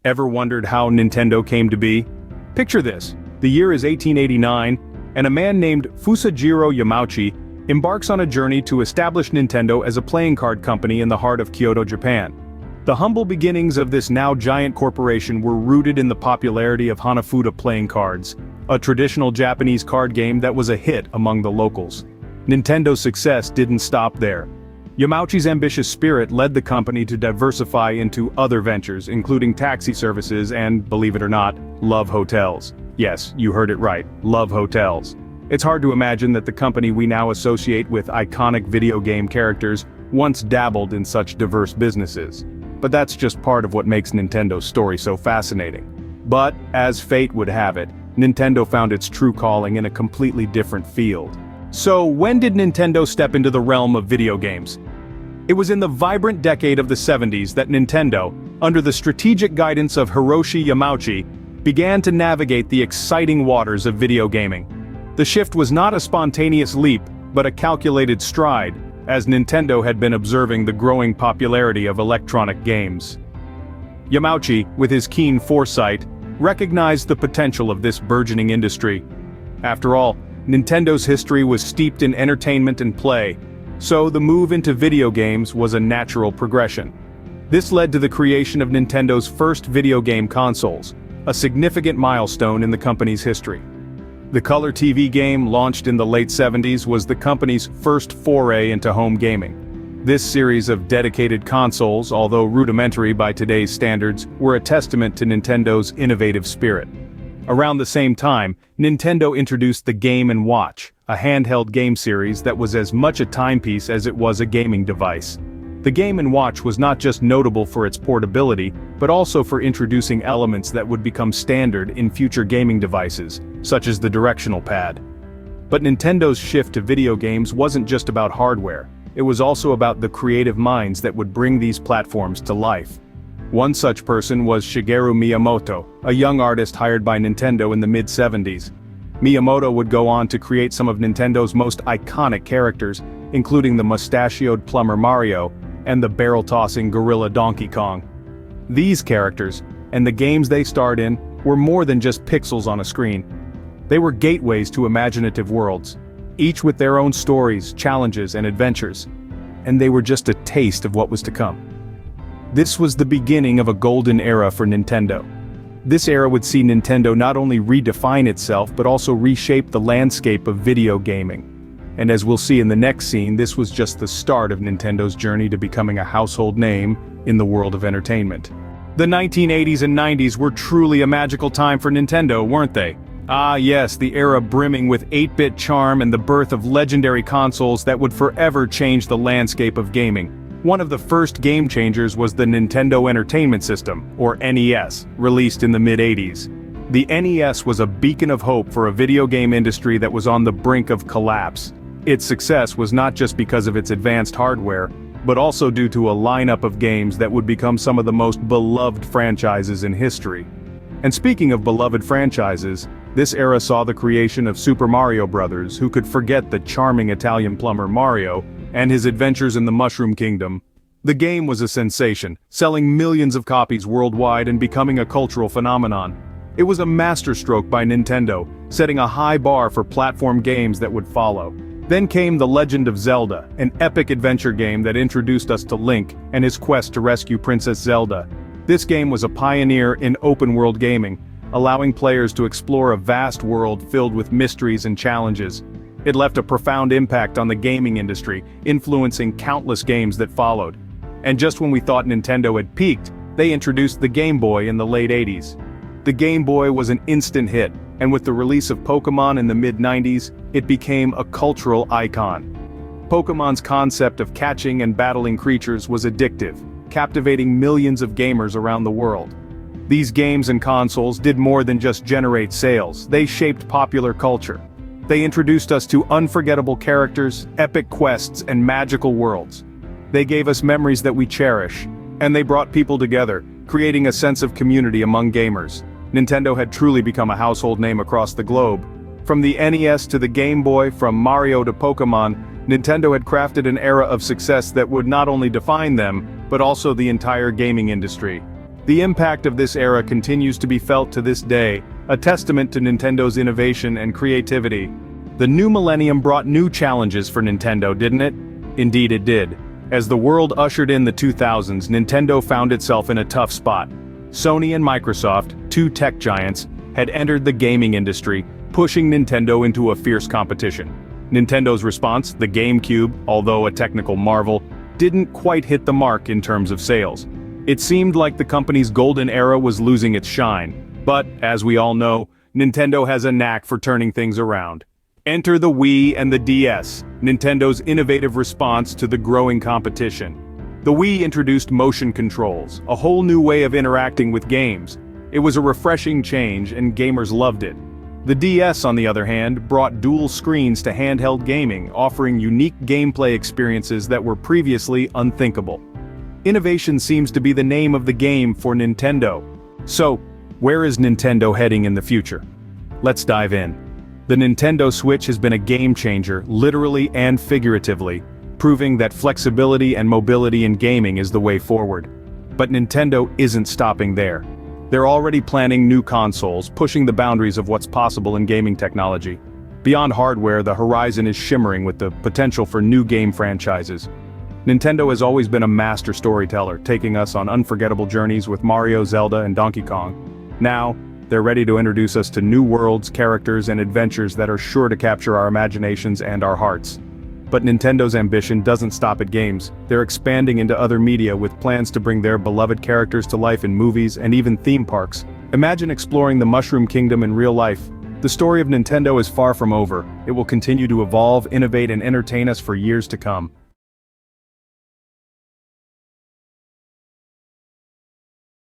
Ever wondered how Nintendo came to be? Picture this. The year is 1889, and a man named Fusajiro Yamauchi embarks on a journey to establish Nintendo as a playing card company in the heart of Kyoto, Japan. The humble beginnings of this now giant corporation were rooted in the popularity of Hanafuda playing cards, a traditional Japanese card game that was a hit among the locals. Nintendo's success didn't stop there. Yamauchi's ambitious spirit led the company to diversify into other ventures, including taxi services and, believe it or not, love hotels. Yes, you heard it right, love hotels. It's hard to imagine that the company we now associate with iconic video game characters once dabbled in such diverse businesses. But that's just part of what makes Nintendo's story so fascinating. But, as fate would have it, Nintendo found its true calling in a completely different field. So, when did Nintendo step into the realm of video games? It was in the vibrant decade of the 70s that Nintendo, under the strategic guidance of Hiroshi Yamauchi, began to navigate the exciting waters of video gaming. The shift was not a spontaneous leap, but a calculated stride, as Nintendo had been observing the growing popularity of electronic games. Yamauchi, with his keen foresight, recognized the potential of this burgeoning industry. After all, Nintendo's history was steeped in entertainment and play, so the move into video games was a natural progression. This led to the creation of Nintendo's first video game consoles, a significant milestone in the company's history. The color TV game, launched in the late 70s, was the company's first foray into home gaming. This series of dedicated consoles, although rudimentary by today's standards, were a testament to Nintendo's innovative spirit. Around the same time, Nintendo introduced the Game & Watch, a handheld game series that was as much a timepiece as it was a gaming device. The Game & Watch was not just notable for its portability, but also for introducing elements that would become standard in future gaming devices, such as the directional pad. But Nintendo's shift to video games wasn't just about hardware, it was also about the creative minds that would bring these platforms to life. One such person was Shigeru Miyamoto, a young artist hired by Nintendo in the mid-70s. Miyamoto would go on to create some of Nintendo's most iconic characters, including the mustachioed plumber Mario and the barrel-tossing gorilla Donkey Kong. These characters, and the games they starred in, were more than just pixels on a screen. They were gateways to imaginative worlds, each with their own stories, challenges, and adventures. And they were just a taste of what was to come. This was the beginning of a golden era for Nintendo. This era would see Nintendo not only redefine itself but also reshape the landscape of video gaming. And as we'll see in the next scene, this was just the start of Nintendo's journey to becoming a household name in the world of entertainment. The 1980s and 90s were truly a magical time for Nintendo, weren't they? Ah yes, the era brimming with 8-bit charm and the birth of legendary consoles that would forever change the landscape of gaming. One of the first game changers was the Nintendo Entertainment System, or NES, released in the mid-80s. The NES was a beacon of hope for a video game industry that was on the brink of collapse. Its success was not just because of its advanced hardware, but also due to a lineup of games that would become some of the most beloved franchises in history. And speaking of beloved franchises, this era saw the creation of Super Mario Bros., who could forget the charming Italian plumber Mario, and his adventures in the Mushroom Kingdom. The game was a sensation, selling millions of copies worldwide and becoming a cultural phenomenon. It was a masterstroke by Nintendo, setting a high bar for platform games that would follow. Then came The Legend of Zelda, an epic adventure game that introduced us to Link and his quest to rescue Princess Zelda. This game was a pioneer in open-world gaming, allowing players to explore a vast world filled with mysteries and challenges. It left a profound impact on the gaming industry, influencing countless games that followed. And just when we thought Nintendo had peaked, they introduced the Game Boy in the late 80s. The Game Boy was an instant hit, and with the release of Pokémon in the mid-90s, it became a cultural icon. Pokémon's concept of catching and battling creatures was addictive, captivating millions of gamers around the world. These games and consoles did more than just generate sales, they shaped popular culture. They introduced us to unforgettable characters, epic quests, and magical worlds. They gave us memories that we cherish, and they brought people together, creating a sense of community among gamers. Nintendo had truly become a household name across the globe. From the NES to the Game Boy, from Mario to Pokémon, Nintendo had crafted an era of success that would not only define them, but also the entire gaming industry. The impact of this era continues to be felt to this day, a testament to Nintendo's innovation and creativity. The new millennium brought new challenges for Nintendo, didn't it? Indeed it did. As the world ushered in the 2000s, Nintendo found itself in a tough spot. Sony and Microsoft, two tech giants, had entered the gaming industry, pushing Nintendo into a fierce competition. Nintendo's response, the GameCube, although a technical marvel, didn't quite hit the mark in terms of sales. It seemed like the company's golden era was losing its shine. But, as we all know, Nintendo has a knack for turning things around. Enter the Wii and the DS, Nintendo's innovative response to the growing competition. The Wii introduced motion controls, a whole new way of interacting with games. It was a refreshing change and gamers loved it. The DS, on the other hand, brought dual screens to handheld gaming, offering unique gameplay experiences that were previously unthinkable. Innovation seems to be the name of the game for Nintendo. So, where is Nintendo heading in the future? Let's dive in. The Nintendo Switch has been a game changer, literally and figuratively, proving that flexibility and mobility in gaming is the way forward. But Nintendo isn't stopping there. They're already planning new consoles, pushing the boundaries of what's possible in gaming technology. Beyond hardware, the horizon is shimmering with the potential for new game franchises. Nintendo has always been a master storyteller, taking us on unforgettable journeys with Mario, Zelda, and Donkey Kong. Now, they're ready to introduce us to new worlds, characters, and adventures that are sure to capture our imaginations and our hearts. But Nintendo's ambition doesn't stop at games. They're expanding into other media with plans to bring their beloved characters to life in movies and even theme parks. Imagine exploring the Mushroom Kingdom in real life. The story of Nintendo is far from over. It will continue to evolve, innovate, and entertain us for years to come.